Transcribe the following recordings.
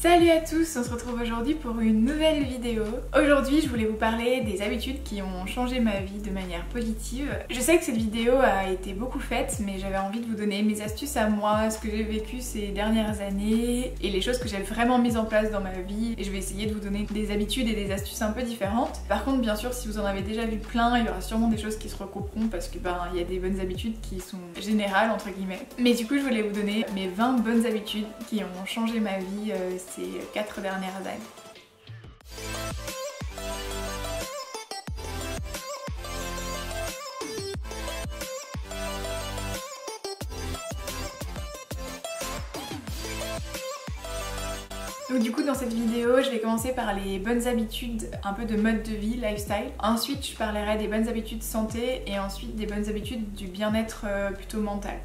Salut à tous, on se retrouve aujourd'hui pour une nouvelle vidéo. Aujourd'hui je voulais vous parler des habitudes qui ont changé ma vie de manière positive. Je sais que cette vidéo a été beaucoup faite, mais j'avais envie de vous donner mes astuces à moi, ce que j'ai vécu ces dernières années et les choses que j'ai vraiment mises en place dans ma vie. Et je vais essayer de vous donner des habitudes et des astuces un peu différentes. Par contre bien sûr si vous en avez déjà vu plein, il y aura sûrement des choses qui se recouperont parce que il y a des bonnes habitudes qui sont générales entre guillemets. Mais du coup je voulais vous donner mes 20 bonnes habitudes qui ont changé ma vie ces 4 dernières années. Donc du coup dans cette vidéo je vais commencer par les bonnes habitudes un peu de mode de vie, lifestyle. Ensuite je parlerai des bonnes habitudes santé et ensuite des bonnes habitudes du bien-être plutôt mental.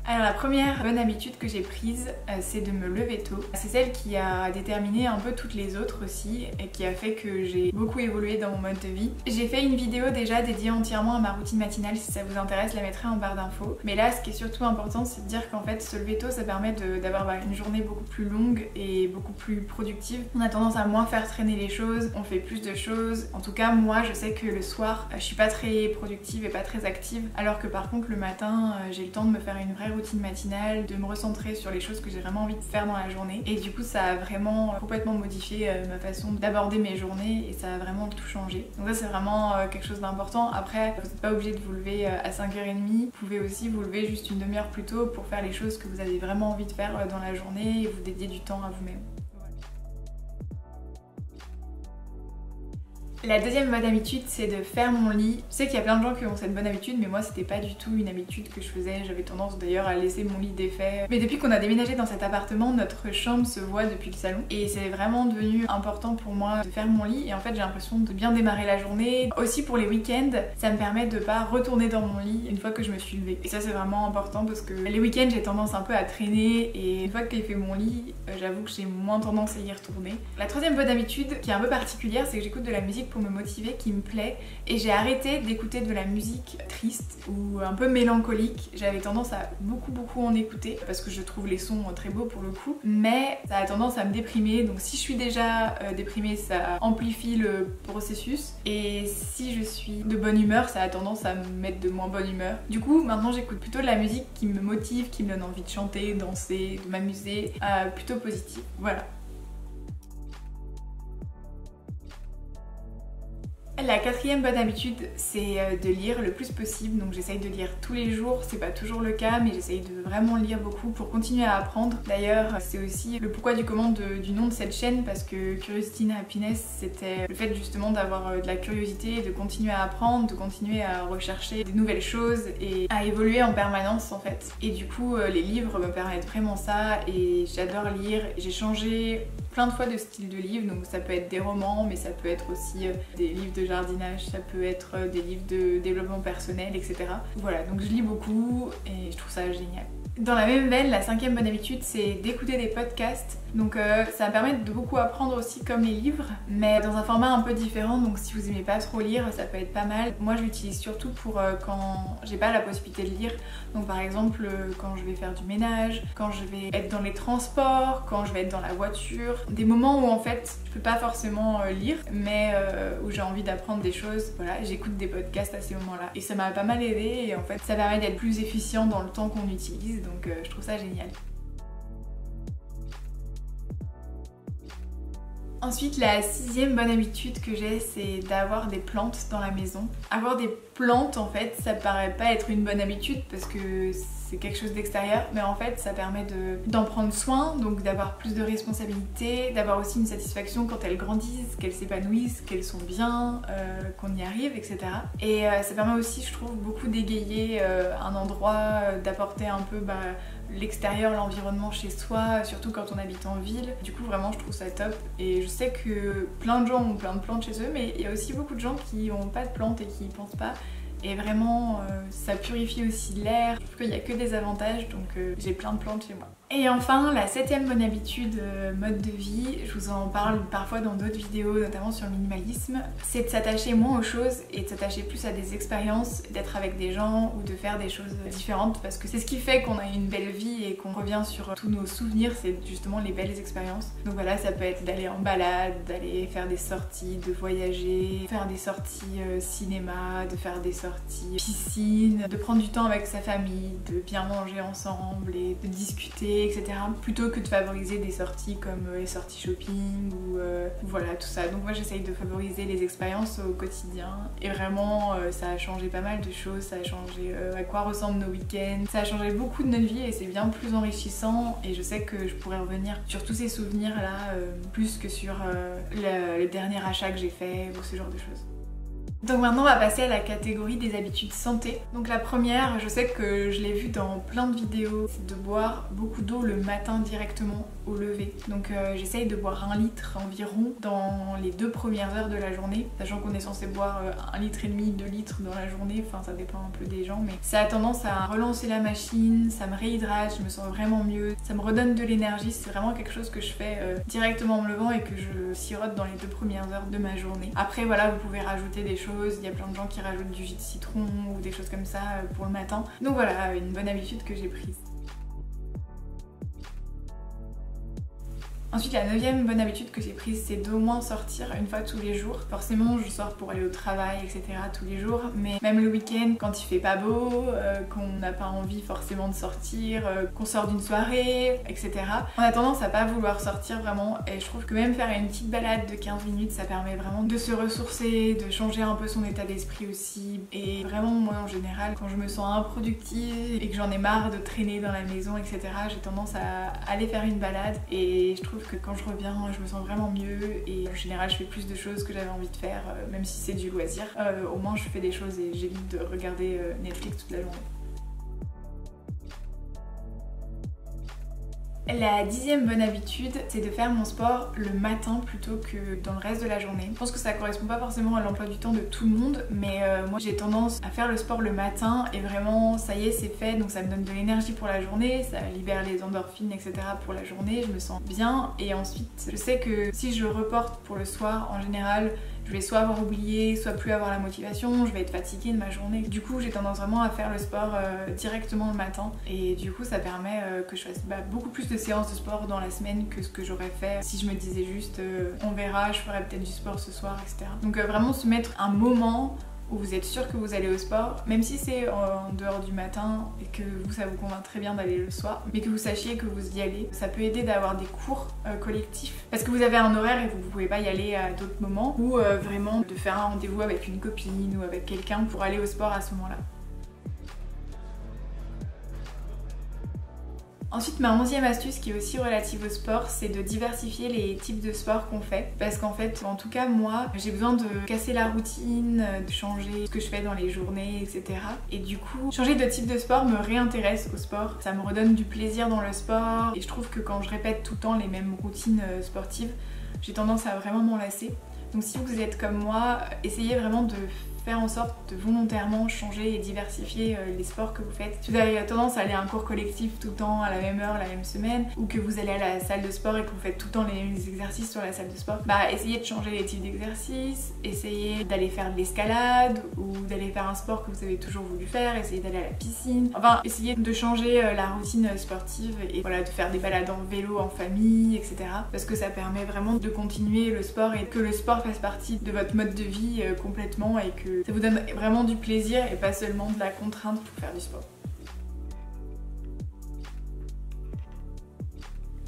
Alors la première bonne habitude que j'ai prise, c'est de me lever tôt. C'est celle qui a déterminé un peu toutes les autres aussi et qui a fait que j'ai beaucoup évolué dans mon mode de vie. J'ai fait une vidéo déjà dédiée entièrement à ma routine matinale, si ça vous intéresse, je la mettrai en barre d'infos. Mais là ce qui est surtout important c'est de dire qu'en fait se lever tôt ça permet d'avoir une journée beaucoup plus longue et beaucoup plus productive. On a tendance à moins faire traîner les choses, on fait plus de choses. En tout cas moi je sais que le soir je suis pas très productive et pas très active, alors que par contre le matin j'ai le temps de me faire une vraie routine matinale, de me recentrer sur les choses que j'ai vraiment envie de faire dans la journée. Et du coup ça a vraiment complètement modifié ma façon d'aborder mes journées et ça a vraiment tout changé. Donc ça c'est vraiment quelque chose d'important. Après vous n'êtes pas obligé de vous lever à 5h30, vous pouvez aussi vous lever juste une demi-heure plus tôt pour faire les choses que vous avez vraiment envie de faire dans la journée et vous dédier du temps à vous-même. La deuxième bonne habitude c'est de faire mon lit. Je sais qu'il y a plein de gens qui ont cette bonne habitude mais moi c'était pas du tout une habitude que je faisais. J'avais tendance d'ailleurs à laisser mon lit défait. Mais depuis qu'on a déménagé dans cet appartement, notre chambre se voit depuis le salon. Et c'est vraiment devenu important pour moi de faire mon lit. Et en fait j'ai l'impression de bien démarrer la journée. Aussi pour les week-ends, ça me permet de pas retourner dans mon lit une fois que je me suis levée. Et ça c'est vraiment important parce que les week-ends j'ai tendance un peu à traîner. Et une fois que j'ai fait mon lit, j'avoue que j'ai moins tendance à y retourner. La troisième bonne habitude qui est un peu particulière, c'est que j'écoute de la musique pour me motiver, qui me plaît, et j'ai arrêté d'écouter de la musique triste ou un peu mélancolique. J'avais tendance à beaucoup en écouter parce que je trouve les sons très beaux pour le coup, mais ça a tendance à me déprimer. Donc si je suis déjà déprimée, ça amplifie le processus, et si je suis de bonne humeur, ça a tendance à me mettre de moins bonne humeur. Du coup maintenant j'écoute plutôt de la musique qui me motive, qui me donne envie de chanter, danser, de m'amuser, plutôt positive. Voilà. La quatrième bonne habitude c'est de lire le plus possible, donc j'essaye de lire tous les jours, c'est pas toujours le cas mais j'essaye de vraiment lire beaucoup pour continuer à apprendre. D'ailleurs c'est aussi le pourquoi du comment du nom de cette chaîne, parce que Curiosity and Happiness c'était le fait justement d'avoir de la curiosité, de continuer à apprendre, de continuer à rechercher des nouvelles choses et à évoluer en permanence en fait. Et du coup les livres me permettent vraiment ça et j'adore lire. J'ai changé plein de fois de style de livre, donc ça peut être des romans mais ça peut être aussi des livres de jardinage, ça peut être des livres de développement personnel, etc. Voilà, donc je lis beaucoup et je trouve ça génial. Dans la même veine, la cinquième bonne habitude c'est d'écouter des podcasts. Donc ça me permet de beaucoup apprendre aussi comme les livres, mais dans un format un peu différent, donc si vous aimez pas trop lire, ça peut être pas mal. Moi je l'utilise surtout pour quand j'ai pas la possibilité de lire, donc par exemple quand je vais faire du ménage, quand je vais être dans les transports, quand je vais être dans la voiture, des moments où en fait je peux pas forcément lire, mais où j'ai envie d'apprendre des choses, voilà, j'écoute des podcasts à ces moments-là. Et ça m'a pas mal aidé et en fait ça permet d'être plus efficient dans le temps qu'on utilise, donc je trouve ça génial. Ensuite, la sixième bonne habitude que j'ai, c'est d'avoir des plantes dans la maison. Avoir des plantes, en fait, ça paraît pas être une bonne habitude parce que c'est quelque chose d'extérieur, mais en fait, ça permet d'en prendre soin, donc d'avoir plus de responsabilités, d'avoir aussi une satisfaction quand elles grandissent, qu'elles s'épanouissent, qu'elles sont bien, qu'on y arrive, etc. Et ça permet aussi, je trouve, beaucoup d'égayer un endroit, d'apporter un peu l'extérieur, l'environnement chez soi, surtout quand on habite en ville. Du coup vraiment je trouve ça top et je sais que plein de gens ont plein de plantes chez eux, mais il y a aussi beaucoup de gens qui n'ont pas de plantes et qui y pensent pas. Et vraiment ça purifie aussi l'air. Je trouve qu'il n'y a que des avantages, donc j'ai plein de plantes chez moi. Et enfin, la septième bonne habitude mode de vie, je vous en parle parfois dans d'autres vidéos, notamment sur le minimalisme, c'est de s'attacher moins aux choses et de s'attacher plus à des expériences, d'être avec des gens ou de faire des choses différentes, parce que c'est ce qui fait qu'on a une belle vie et qu'on revient sur tous nos souvenirs, c'est justement les belles expériences. Donc voilà, ça peut être d'aller en balade, d'aller faire des sorties, de voyager, faire des sorties cinéma, de faire des sorties piscine, de prendre du temps avec sa famille, de bien manger ensemble et de discuter, etc. Plutôt que de favoriser des sorties comme les sorties shopping ou voilà tout ça. Donc moi j'essaye de favoriser les expériences au quotidien et vraiment ça a changé pas mal de choses, ça a changé à quoi ressemblent nos week-ends, ça a changé beaucoup de notre vie et c'est bien plus enrichissant et je sais que je pourrais revenir sur tous ces souvenirs là plus que sur le dernier achat que j'ai fait ou ce genre de choses. Donc maintenant on va passer à la catégorie des habitudes santé. Donc la première, je sais que je l'ai vu dans plein de vidéos, c'est de boire beaucoup d'eau le matin directement au lever. Donc j'essaye de boire 1 litre environ dans les 2 premières heures de la journée, sachant qu'on est censé boire 1,5 litre, 2 litres dans la journée, enfin ça dépend un peu des gens, mais ça a tendance à relancer la machine, ça me réhydrate, je me sens vraiment mieux, ça me redonne de l'énergie, c'est vraiment quelque chose que je fais directement en me levant et que je sirote dans les 2 premières heures de ma journée. Après voilà, vous pouvez rajouter des choses, il y a plein de gens qui rajoutent du jus de citron ou des choses comme ça pour le matin. Donc voilà, une bonne habitude que j'ai prise. Ensuite, la 9e bonne habitude que j'ai prise, c'est d'au moins sortir une fois tous les jours. Forcément, je sors pour aller au travail, etc. tous les jours, mais même le week-end, quand il fait pas beau, qu'on n'a pas envie forcément de sortir, qu'on sort d'une soirée, etc. On a tendance à pas vouloir sortir vraiment, et je trouve que même faire une petite balade de 15 minutes, ça permet vraiment de se ressourcer, de changer un peu son état d'esprit aussi. Et vraiment, moi en général, quand je me sens improductive et que j'en ai marre de traîner dans la maison, etc., j'ai tendance à aller faire une balade, et je trouve que quand je reviens je me sens vraiment mieux et en général je fais plus de choses que j'avais envie de faire, même si c'est du loisir. Au moins je fais des choses et j'évite de regarder Netflix toute la journée. La 10e bonne habitude, c'est de faire mon sport le matin plutôt que dans le reste de la journée. Je pense que ça correspond pas forcément à l'emploi du temps de tout le monde, mais moi j'ai tendance à faire le sport le matin et vraiment ça y est c'est fait, donc ça me donne de l'énergie pour la journée, ça libère les endorphines, etc. pour la journée, je me sens bien. Et ensuite je sais que si je reporte pour le soir, en général je vais soit avoir oublié, soit plus avoir la motivation, je vais être fatiguée de ma journée. Du coup j'ai tendance vraiment à faire le sport directement le matin et du coup ça permet que je fasse beaucoup plus de séances de sport dans la semaine que ce que j'aurais fait si je me disais juste on verra, je ferai peut-être du sport ce soir, etc. Donc vraiment se mettre un moment où vous êtes sûr que vous allez au sport, même si c'est en dehors du matin et que vous, ça vous convainc très bien d'aller le soir, mais que vous sachiez que vous y allez. Ça peut aider d'avoir des cours collectifs parce que vous avez un horaire et vous ne pouvez pas y aller à d'autres moments, ou vraiment de faire un rendez-vous avec une copine ou avec quelqu'un pour aller au sport à ce moment-là. Ensuite, ma 11e astuce qui est aussi relative au sport, c'est de diversifier les types de sport qu'on fait. Parce qu'en fait, en tout cas moi, j'ai besoin de casser la routine, de changer ce que je fais dans les journées, etc. Et du coup, changer de type de sport me réintéresse au sport. Ça me redonne du plaisir dans le sport. Et je trouve que quand je répète tout le temps les mêmes routines sportives, j'ai tendance à vraiment m'en lasser. Donc si vous êtes comme moi, essayez vraiment de faire en sorte de volontairement changer et diversifier les sports que vous faites. Si vous avez tendance à aller à un cours collectif tout le temps à la même heure, la même semaine, ou que vous allez à la salle de sport et que vous faites tout le temps les mêmes exercices sur la salle de sport, essayez de changer les types d'exercices, essayez d'aller faire de l'escalade ou d'aller faire un sport que vous avez toujours voulu faire, essayez d'aller à la piscine, enfin essayez de changer la routine sportive et voilà, de faire des balades en vélo en famille, etc. Parce que ça permet vraiment de continuer le sport et que le sport fasse partie de votre mode de vie complètement et que ça vous donne vraiment du plaisir et pas seulement de la contrainte pour faire du sport.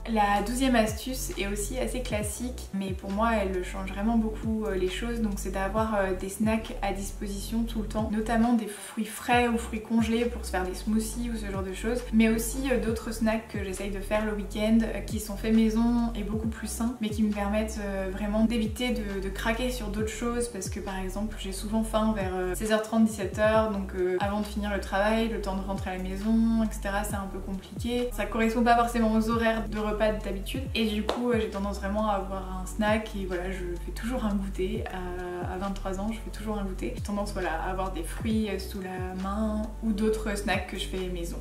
La 12e astuce est aussi assez classique, mais pour moi elle change vraiment beaucoup les choses, donc c'est d'avoir des snacks à disposition tout le temps, notamment des fruits frais ou fruits congelés pour se faire des smoothies ou ce genre de choses, mais aussi d'autres snacks que j'essaye de faire le week-end qui sont faits maison et beaucoup plus sains, mais qui me permettent vraiment d'éviter de craquer sur d'autres choses, parce que par exemple j'ai souvent faim vers 16h30, 17h, donc avant de finir le travail, le temps de rentrer à la maison, etc. c'est un peu compliqué, ça correspond pas forcément aux horaires de repas d'habitude et du coup j'ai tendance vraiment à avoir un snack et voilà, je fais toujours un goûter. À 23 ans je fais toujours un goûter. J'ai tendance voilà, à avoir des fruits sous la main ou d'autres snacks que je fais maison.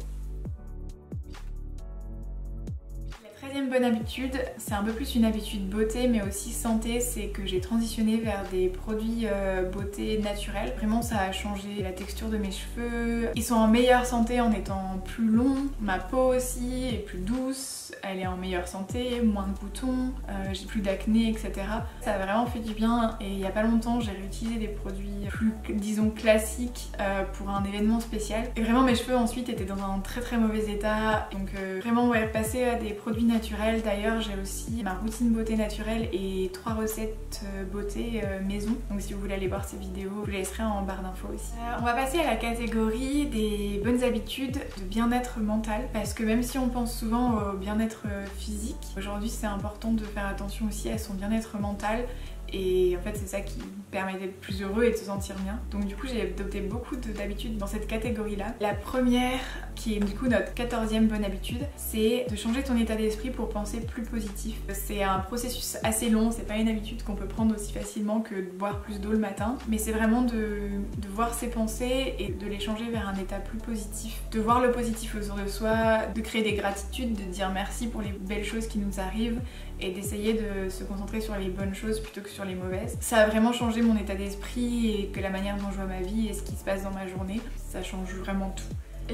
La 15e bonne habitude, c'est un peu plus une habitude beauté mais aussi santé, c'est que j'ai transitionné vers des produits beauté naturels. Vraiment ça a changé la texture de mes cheveux, ils sont en meilleure santé en étant plus longs, ma peau aussi est plus douce, elle est en meilleure santé, moins de boutons, j'ai plus d'acné, etc. Ça a vraiment fait du bien et il y a pas longtemps j'ai réutilisé des produits plus disons classiques pour un événement spécial. Et vraiment mes cheveux ensuite étaient dans un très mauvais état, donc vraiment ouais, passer à des produits naturels. D'ailleurs j'ai aussi ma routine beauté naturelle et 3 recettes beauté maison, donc si vous voulez aller voir ces vidéos, je vous laisserai en barre d'infos aussi. On va passer à la catégorie des bonnes habitudes de bien-être mental, parce que même si on pense souvent au bien-être physique, aujourd'hui c'est important de faire attention aussi à son bien-être mental. Et en fait c'est ça qui permet d'être plus heureux et de se sentir bien. Donc du coup j'ai adopté beaucoup d'habitudes dans cette catégorie là. La première, qui est du coup notre 14e bonne habitude, c'est de changer ton état d'esprit pour penser plus positif. C'est un processus assez long, c'est pas une habitude qu'on peut prendre aussi facilement que de boire plus d'eau le matin, mais c'est vraiment de voir ses pensées et de les changer vers un état plus positif. De voir le positif autour de soi, de créer des gratitudes, de dire merci pour les belles choses qui nous arrivent et d'essayer de se concentrer sur les bonnes choses plutôt que sur les mauvaises. Ça a vraiment changé mon état d'esprit et que la manière dont je vois ma vie et ce qui se passe dans ma journée, ça change vraiment tout.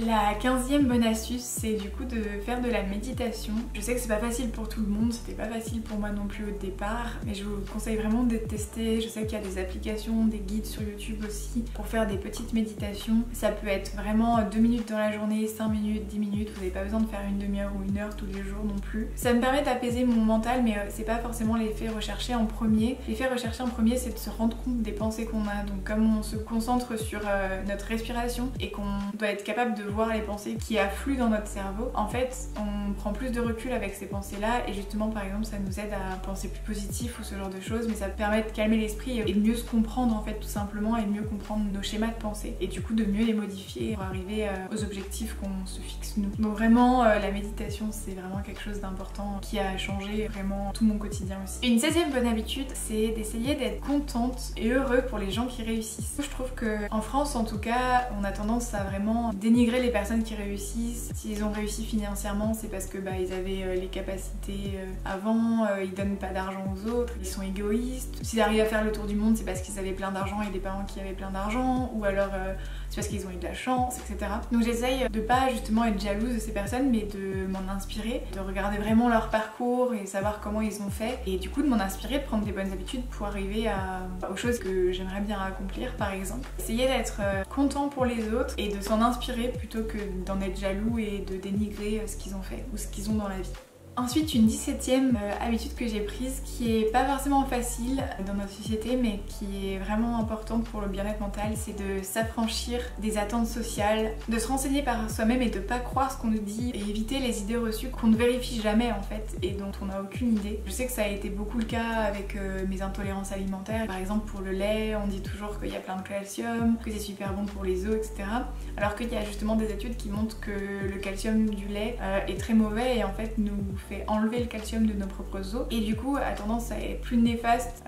La 15e bonne astuce, c'est du coup de faire de la méditation. Je sais que c'est pas facile pour tout le monde, c'était pas facile pour moi non plus au départ, mais je vous conseille vraiment de tester. Je sais qu'il y a des applications, des guides sur YouTube aussi pour faire des petites méditations. Ça peut être vraiment 2 minutes dans la journée, 5 minutes, 10 minutes, vous n'avez pas besoin de faire une demi-heure ou une heure tous les jours non plus. Ça me permet d'apaiser mon mental, mais c'est pas forcément l'effet recherché en premier. L'effet recherché en premier, c'est de se rendre compte des pensées qu'on a. Donc comme on se concentre sur notre respiration et qu'on doit être capable de voir les pensées qui affluent dans notre cerveau, en fait on prend plus de recul avec ces pensées là et justement par exemple ça nous aide à penser plus positif ou ce genre de choses, mais ça permet de calmer l'esprit et de mieux se comprendre en fait tout simplement, et de mieux comprendre nos schémas de pensée et du coup de mieux les modifier pour arriver aux objectifs qu'on se fixe nous. Donc vraiment la méditation c'est vraiment quelque chose d'important qui a changé vraiment tout mon quotidien aussi. Une 16e bonne habitude, c'est d'essayer d'être contente et heureux pour les gens qui réussissent. Je trouve que en France en tout cas on a tendance à vraiment dénigrer les personnes qui réussissent. S'ils ont réussi financièrement, c'est parce que ils avaient les capacités avant, ils donnent pas d'argent aux autres, ils sont égoïstes. S'ils arrivent à faire le tour du monde, c'est parce qu'ils avaient plein d'argent et des parents qui avaient plein d'argent, ou alors c'est parce qu'ils ont eu de la chance, etc. Donc j'essaye de pas justement être jalouse de ces personnes, mais de m'en inspirer, de regarder vraiment leur parcours et savoir comment ils ont fait, et du coup de m'en inspirer, de prendre des bonnes habitudes pour arriver aux choses que j'aimerais bien accomplir par exemple. Essayer d'être content pour les autres et de s'en inspirer plutôt que d'en être jaloux et de dénigrer ce qu'ils ont fait ou ce qu'ils ont dans la vie. Ensuite, une 17e habitude que j'ai prise, qui est pas forcément facile dans notre société mais qui est vraiment importante pour le bien-être mental, c'est de s'affranchir des attentes sociales, de se renseigner par soi-même et de pas croire ce qu'on nous dit et éviter les idées reçues qu'on ne vérifie jamais en fait et dont on n'a aucune idée. Je sais que ça a été beaucoup le cas avec mes intolérances alimentaires. Par exemple pour le lait, on dit toujours qu'il y a plein de calcium, que c'est super bon pour les os, etc. Alors qu'il y a justement des études qui montrent que le calcium du lait est très mauvais et en fait nous fait enlever le calcium de nos propres os et du coup a tendance à être plus néfaste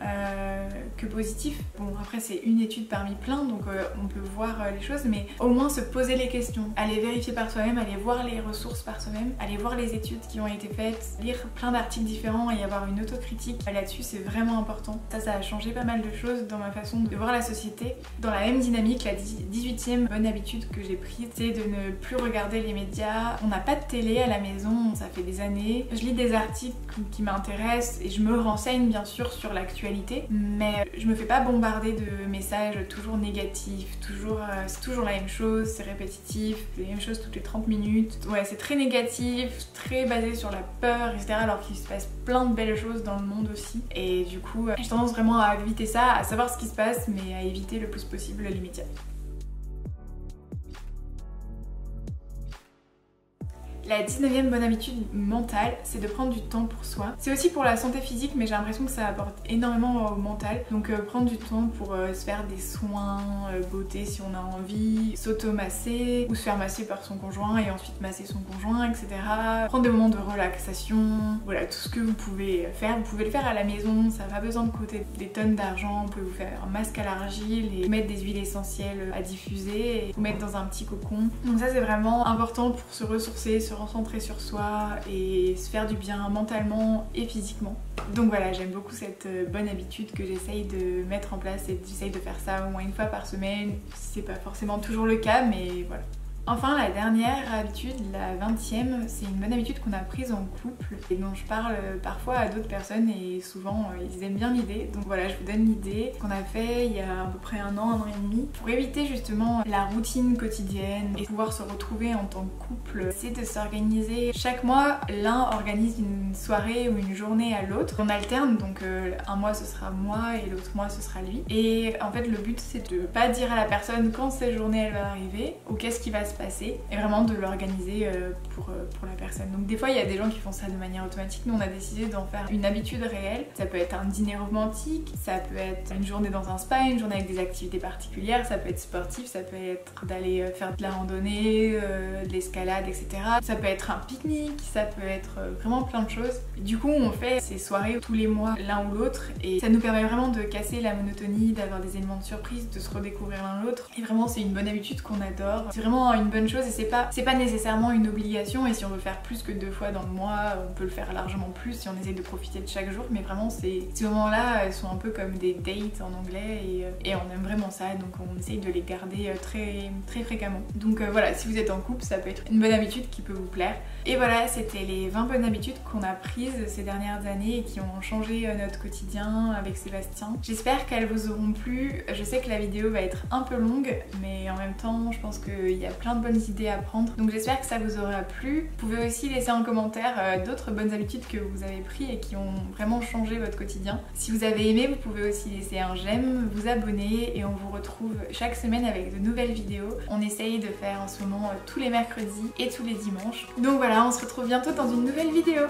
que positif. Bon après c'est une étude parmi plein donc on peut voir les choses, mais au moins se poser les questions, aller vérifier par soi-même, aller voir les ressources par soi-même, aller voir les études qui ont été faites, lire plein d'articles différents et avoir une autocritique là-dessus, c'est vraiment important. Ça a changé pas mal de choses dans ma façon de voir la société. Dans la même dynamique, la 18e bonne habitude que j'ai prise, c'est de ne plus regarder les médias. On n'a pas de télé à la maison, ça fait des années. Je lis des articles qui m'intéressent et je me renseigne bien sûr sur l'actualité, mais je me fais pas bombarder de messages toujours négatifs, c'est toujours la même chose, c'est répétitif, c'est la même chose toutes les 30 minutes. Ouais, c'est très négatif, très basé sur la peur, etc. alors qu'il se passe plein de belles choses dans le monde aussi. Et du coup, j'ai tendance vraiment à éviter ça, à savoir ce qui se passe, mais à éviter le plus possible l'immédiat. La 19e bonne habitude mentale, c'est de prendre du temps pour soi. C'est aussi pour la santé physique, mais j'ai l'impression que ça apporte énormément au mental. Donc prendre du temps pour se faire des soins beauté si on a envie, s'auto-masser ou se faire masser par son conjoint et ensuite masser son conjoint, etc. Prendre des moments de relaxation, voilà, tout ce que vous pouvez faire. Vous pouvez le faire à la maison, ça n'a pas besoin de coûter des tonnes d'argent. Vous pouvez vous faire un masque à l'argile et mettre des huiles essentielles à diffuser et vous mettre dans un petit cocon. Donc ça c'est vraiment important pour se ressourcer, se se recentrer sur soi et se faire du bien mentalement et physiquement. Donc voilà, j'aime beaucoup cette bonne habitude que j'essaye de mettre en place et j'essaye de faire ça au moins une fois par semaine. C'est pas forcément toujours le cas, mais voilà. Enfin, la dernière habitude, la 20e, c'est une bonne habitude qu'on a prise en couple et dont je parle parfois à d'autres personnes et souvent ils aiment bien l'idée. Donc voilà, je vous donne l'idée qu'on a fait il y a à peu près un an et demi. Pour éviter justement la routine quotidienne et pouvoir se retrouver en tant que couple, c'est de s'organiser. Chaque mois, l'un organise une soirée ou une journée à l'autre. On alterne, donc un mois ce sera moi et l'autre mois ce sera lui. Et en fait, le but c'est de pas dire à la personne quand cette journée elle va arriver ou qu'est-ce qui va se passer et vraiment de l'organiser pour la personne. Donc des fois il y a des gens qui font ça de manière automatique, nous on a décidé d'en faire une habitude réelle. Ça peut être un dîner romantique, ça peut être une journée dans un spa, une journée avec des activités particulières, ça peut être sportif, ça peut être d'aller faire de la randonnée, de l'escalade, etc. Ça peut être un pique-nique, ça peut être vraiment plein de choses. Du coup on fait ces soirées tous les mois l'un ou l'autre et ça nous permet vraiment de casser la monotonie, d'avoir des éléments de surprise, de se redécouvrir l'un l'autre. Et vraiment c'est une bonne habitude qu'on adore. C'est vraiment une bonne chose et c'est pas nécessairement une obligation, et si on veut faire plus que 2 fois dans le mois, on peut le faire largement plus si on essaye de profiter de chaque jour, mais vraiment ces moments-là sont un peu comme des dates en anglais et on aime vraiment ça, donc on essaye de les garder très fréquemment. Donc voilà, si vous êtes en couple, ça peut être une bonne habitude qui peut vous plaire. Et voilà, c'était les 20 bonnes habitudes qu'on a prises ces dernières années et qui ont changé notre quotidien avec Sébastien. J'espère qu'elles vous auront plu. Je sais que la vidéo va être un peu longue, mais en même temps, je pense qu'il y a plein de bonnes idées à prendre. Donc j'espère que ça vous aura plu. Vous pouvez aussi laisser en commentaire d'autres bonnes habitudes que vous avez prises et qui ont vraiment changé votre quotidien. Si vous avez aimé, vous pouvez aussi laisser un j'aime, vous abonner et on vous retrouve chaque semaine avec de nouvelles vidéos. On essaye de faire en ce moment tous les mercredis et tous les dimanches. Donc voilà, on se retrouve bientôt dans une nouvelle vidéo.